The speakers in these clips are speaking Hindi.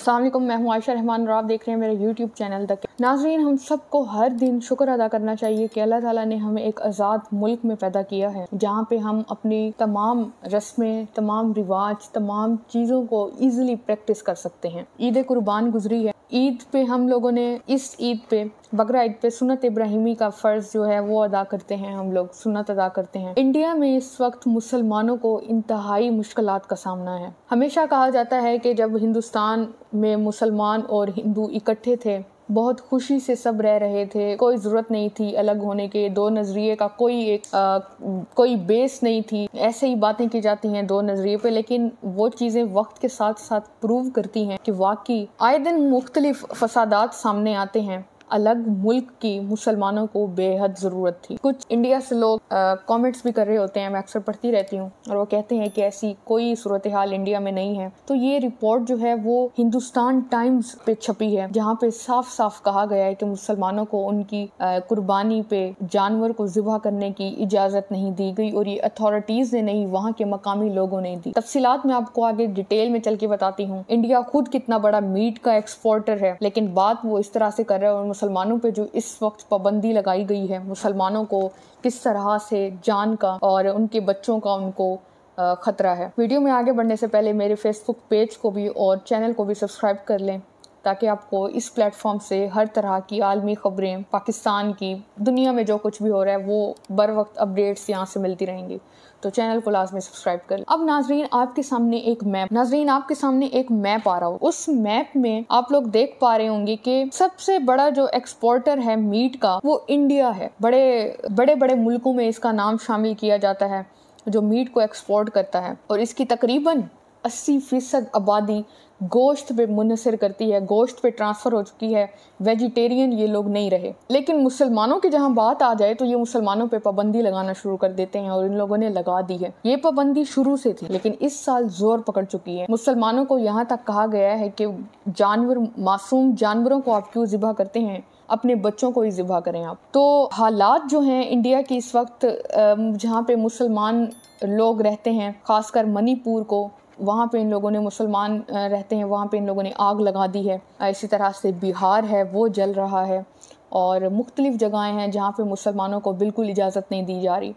अस्सलाम वालेकुम, मैं हूं आयशा रहमान और आप देख रहे हैं मेरे YouTube चैनल तक। नाज़रीन, हम सबको हर दिन शुक्र अदा करना चाहिए कि अल्लाह ताला ने हमें एक आज़ाद मुल्क में पैदा किया है, जहाँ पे हम अपनी तमाम रस्में, तमाम रिवाज, तमाम चीज़ों को ईज़िली प्रैक्टिस कर सकते हैं। ईद कुर्बान गुजरी है। ईद पे हम लोगों ने इस ईद पे बकरा ईद पे सुन्नत इब्राहिमी का फ़र्ज़ जो है वो अदा करते हैं। हम लोग सुन्नत अदा करते हैं। इंडिया में इस वक्त मुसलमानों को इंतहाई मुश्किलात का सामना है। हमेशा कहा जाता है कि जब हिंदुस्तान में मुसलमान और हिंदू इकट्ठे थे, बहुत खुशी से सब रह रहे थे, कोई ज़रूरत नहीं थी अलग होने के, दो नज़रिए का कोई बेस नहीं थी। ऐसे ही बातें की जाती हैं दो नज़रिए पे, लेकिन वो चीज़ें वक्त के साथ साथ प्रूव करती हैं कि वाकई आए दिन मुख्तलिफ फसादात सामने आते हैं। अलग मुल्क की मुसलमानों को बेहद ज़रूरत थी। कुछ इंडिया से लोग कमेंट्स भी कर रहे होते हैं, मैं अक्सर पढ़ती रहती हूँ, और वो कहते हैं कि ऐसी कोई सूरत हाल इंडिया में नहीं है। तो ये रिपोर्ट जो है वो हिंदुस्तान टाइम्स पे छपी है, जहाँ पे साफ साफ कहा गया है कि मुसलमानों को उनकी कुर्बानी पे जानवर को ज़िबा करने की इजाज़त नहीं दी गई, और ये अथॉरिटीज़ ने नहीं, वहाँ के मकामी लोगों ने दी। तफसीलात मैं आपको आगे डिटेल में चल के बताती हूँ। इंडिया खुद कितना बड़ा मीट का एक्सपोर्टर है, लेकिन बात वो इस तरह से कर रहा है। और मुसलमानों पे जो इस वक्त पाबंदी लगाई गई है, मुसलमानों को किस तरह से जान का और उनके बच्चों का उनको खतरा है। वीडियो में आगे बढ़ने से पहले मेरे फेसबुक पेज को भी और चैनल को भी सब्सक्राइब कर लें, ताकि आपको इस प्लेटफॉर्म से हर तरह की आलमी खबरें, पाकिस्तान की, दुनिया में जो कुछ भी हो रहा है वो बर वक्त अपडेट्स यहाँ से मिलती रहेंगी। तो चैनल को लाजमी सब्सक्राइब कर लें। अब नाजरीन, आपके सामने एक मैप आ रहा हो। उस मैप में आप लोग देख पा रहे होंगे कि सबसे बड़ा जो एक्सपोर्टर है मीट का वो इंडिया है। बड़े मुल्कों में इसका नाम शामिल किया जाता है जो मीट को एक्सपोर्ट करता है, और इसकी तकरीबन 80% आबादी गोश्त पे मुनहसर करती है, गोश्त पे ट्रांसफ़र हो चुकी है। वेजिटेरियन ये लोग नहीं रहे। लेकिन मुसलमानों की जहाँ बात आ जाए तो ये मुसलमानों पे पाबंदी लगाना शुरू कर देते हैं, और इन लोगों ने लगा दी है। ये पाबंदी शुरू से थी, लेकिन इस साल जोर पकड़ चुकी है। मुसलमानों को यहाँ तक कहा गया है कि मासूम जानवरों को आप क्यों ज़िबा करते हैं, अपने बच्चों को ही ज़िबा करें आप। तो हालात जो हैं इंडिया की इस वक्त, जहाँ पे मुसलमान लोग रहते हैं, खासकर मणिपुर को, वहाँ पे इन लोगों ने, मुसलमान रहते हैं वहाँ पे इन लोगों ने आग लगा दी है। इसी तरह से बिहार है वो जल रहा है, और मुख्तलिफ जगहें हैं जहाँ पे मुसलमानों को बिल्कुल इजाज़त नहीं दी जा रही।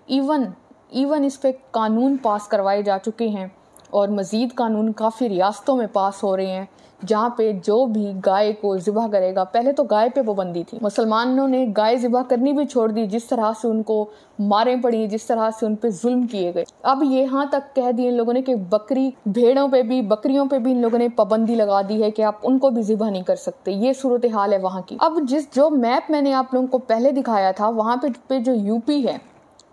इवन इस पे कानून पास करवाए जा चुके हैं, और मज़ीद कानून काफ़ी रियासतों में पास हो रहे हैं, जहाँ पे जो भी गाय को ज़िबा करेगा, पहले तो गाय पे पाबंदी थी, मुसलमानों ने गाय ज़िबा करनी भी छोड़ दी। जिस तरह से उनको मारें पड़ी, जिस तरह से उन पे जुल्म किए गए, अब ये यहाँ तक कह दिए इन लोगों ने कि बकरियों पे भी इन लोगों ने पाबंदी लगा दी है कि आप उनको भी ज़िबा नहीं कर सकते। ये सूरत हाल है वहाँ की। अब जो मैप मैंने आप लोगों को पहले दिखाया था, वहाँ पे जो यूपी है,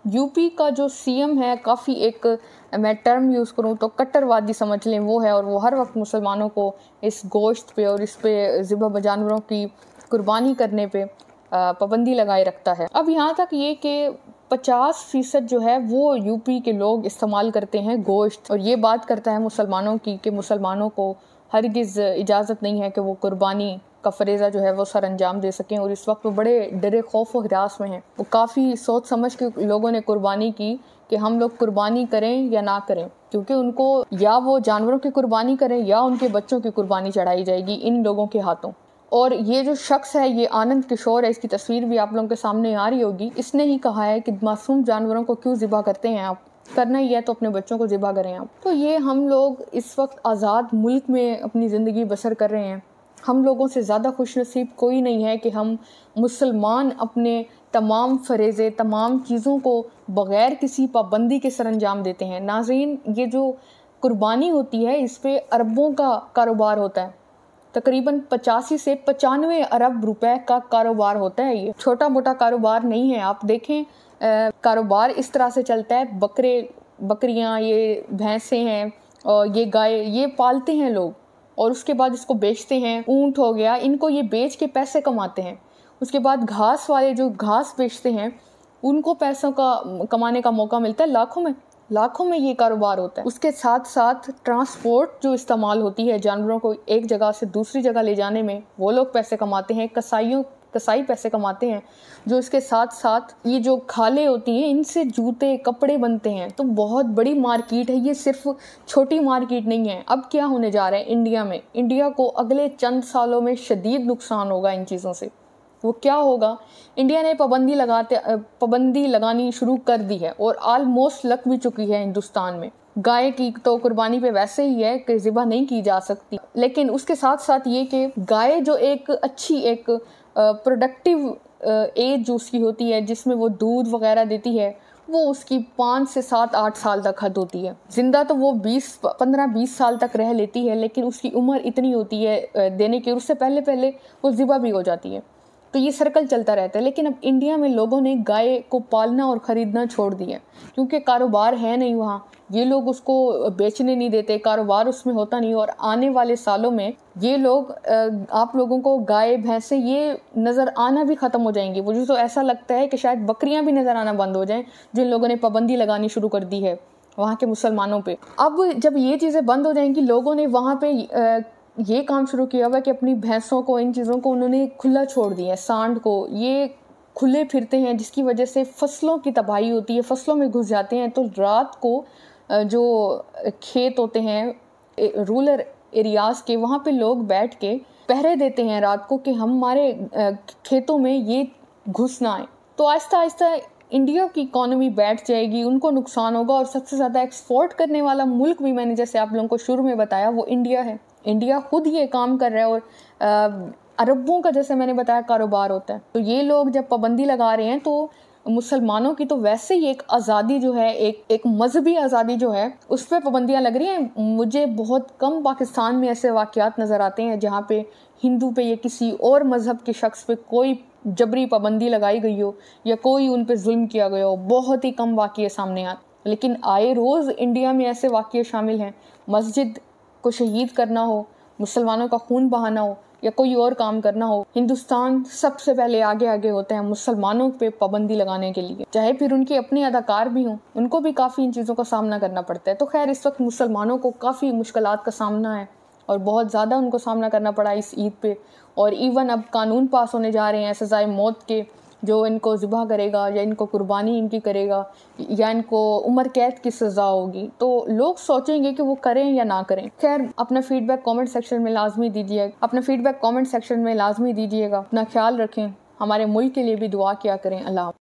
यूपी का जो सीएम है, काफ़ी एक, मैं टर्म यूज़ करूँ तो कट्टरवादी समझ लें वो है, और वो हर वक्त मुसलमानों को इस गोश्त पे और इस पे ज़िबा जानवरों की कुर्बानी करने पे पाबंदी लगाए रखता है। अब यहाँ तक ये कि 50% जो है वो यूपी के लोग इस्तेमाल करते हैं गोश्त, और ये बात करता है मुसलमानों की कि मुसलमानों को हरगिज़ इजाज़त नहीं है कि वो कुर्बानी का फरेज़ा जो है वो सर अंजाम दे सकें। और इस वक्त वो बड़े डरे खौफ और हिरास में हैं। वो काफ़ी सोच समझ के लोगों ने कुर्बानी की कि हम लोग कुर्बानी करें या ना करें, क्योंकि उनको या वो जानवरों की कुर्बानी करें या उनके बच्चों की कुर्बानी चढ़ाई जाएगी इन लोगों के हाथों। और ये जो शख्स है, ये आनंद किशोर है, इसकी तस्वीर भी आप लोगों के सामने आ रही होगी। इसने ही कहा है कि मासूम जानवरों को क्यों ज़िबा करते हैं आप, करना ही है तो अपने बच्चों को ज़िबा करें आप। तो ये हम लोग इस वक्त आज़ाद मुल्क में अपनी ज़िंदगी बसर कर रहे हैं। हम लोगों से ज़्यादा खुशनसीब कोई नहीं है कि हम मुसलमान अपने तमाम फ़रेज़े, तमाम चीज़ों को बग़ैर किसी पाबंदी के सरअंजाम देते हैं। नाज़रीन, ये जो कुर्बानी होती है इस पे अरबों का कारोबार होता है। तकरीबन 85 से 95 अरब रुपए का कारोबार होता है। ये छोटा मोटा कारोबार नहीं है। आप देखें, कारोबार इस तरह से चलता है, बकरियां, ये भैंसें हैं और ये गाय, ये पालते हैं लोग, और उसके बाद इसको बेचते हैं। ऊंट हो गया, इनको ये बेच के पैसे कमाते हैं। उसके बाद घास वाले जो घास बेचते हैं, उनको पैसों का कमाने का मौका मिलता है। लाखों में ये कारोबार होता है। उसके साथ साथ ट्रांसपोर्ट जो इस्तेमाल होती है जानवरों को एक जगह से दूसरी जगह ले जाने में, वो लोग पैसे कमाते हैं। कसाई पैसे कमाते हैं, जो इसके साथ साथ ये जो खाले होती हैं इनसे जूते कपड़े बनते हैं। तो बहुत बड़ी मार्केट है, ये सिर्फ छोटी मार्केट नहीं है। अब क्या होने जा रहा है इंडिया में, इंडिया को अगले चंद सालों में शदीद नुकसान होगा इन चीज़ों से। वो क्या होगा, इंडिया ने पाबंदी लगानी शुरू कर दी है और ऑलमोस्ट लग भी चुकी है हिंदुस्तान में। गाय की तो कुर्बानी पे वैसे ही है कि ज़िबा नहीं की जा सकती, लेकिन उसके साथ साथ ये कि गाय जो एक अच्छी एक प्रोडक्टिव एज जो उसकी होती है जिसमें वो दूध वगैरह देती है, वो उसकी 5 से 7-8 साल तक हद होती है। जिंदा तो वो 15-20 साल तक रह लेती है, लेकिन उसकी उम्र इतनी होती है देने की, उससे पहले पहले वो ज़िबा भी हो जाती है। तो ये सर्कल चलता रहता है। लेकिन अब इंडिया में लोगों ने गाय को पालना और ख़रीदना छोड़ दिया, क्योंकि कारोबार है नहीं वहाँ, ये लोग उसको बेचने नहीं देते, कारोबार उसमें होता नहीं। और आने वाले सालों में ये लोग आप लोगों को गाय भैंसें ये नज़र आना भी ख़त्म हो जाएंगी। मुझे तो ऐसा लगता है कि शायद बकरियां भी नज़र आना बंद हो जाएं, जिन लोगों ने पाबंदी लगानी शुरू कर दी है वहाँ के मुसलमानों पे। अब जब ये चीज़ें बंद हो जाएंगी, लोगों ने वहाँ पे ये काम शुरू किया हुआ कि अपनी भैंसों को, इन चीज़ों को उन्होंने खुला छोड़ दिया है, सांड को ये खुले फिरते हैं, जिसकी वजह से फसलों की तबाही होती है, फसलों में घुस जाते हैं। तो रात को जो खेत होते हैं रूरल एरियाज़ के, वहाँ पे लोग बैठ के पहरे देते हैं रात को कि हमारे खेतों में ये घुस ना आए। तो आहिस्ता आहिस्ता इंडिया की इकोनॉमी बैठ जाएगी, उनको नुकसान होगा। और सबसे ज़्यादा एक्सपोर्ट करने वाला मुल्क भी, मैंने जैसे आप लोगों को शुरू में बताया, वो इंडिया है। इंडिया खुद ये काम कर रहा है और अरबों का, जैसे मैंने बताया, कारोबार होता है। तो ये लोग जब पाबंदी लगा रहे हैं तो मुसलमानों की तो वैसे ही एक आज़ादी जो है, एक मजहबी आज़ादी जो है, उस पर पाबंदियाँ लग रही हैं। मुझे बहुत कम पाकिस्तान में ऐसे वाक़यात नज़र आते हैं जहाँ पे हिंदू पे या किसी और मज़हब के शख्स पे कोई जबरी पाबंदी लगाई गई हो या कोई उन पे जुल्म किया गया हो। बहुत ही कम वाक़ये सामने आते, लेकिन आए रोज़ इंडिया में ऐसे वाक़ये शामिल हैं। मस्जिद को शहीद करना हो, मुसलमानों का खून बहाना हो या कोई और काम करना हो, हिंदुस्तान सबसे पहले आगे आगे होता है मुसलमानों पे पाबंदी लगाने के लिए। चाहे फिर उनके अपने अदाकार भी हों, उनको भी काफ़ी इन चीज़ों का सामना करना पड़ता है। तो खैर, इस वक्त मुसलमानों को काफ़ी मुश्किलात का सामना है और बहुत ज़्यादा उनको सामना करना पड़ा इस ईद पे। और इवन अब कानून पास होने जा रहे हैं सज़ाए मौत के, जो इनको ज़िबा करेगा या इनको कुर्बानी इनकी करेगा या इनको उम्र कैद की सज़ा होगी। तो लोग सोचेंगे कि वो करें या ना करें। खैर, अपना फीडबैक कमेंट सेक्शन में लाजमी दीजिएगा। अपना ख्याल रखें, हमारे मुल्क के लिए भी दुआ किया करें। अल्लाह।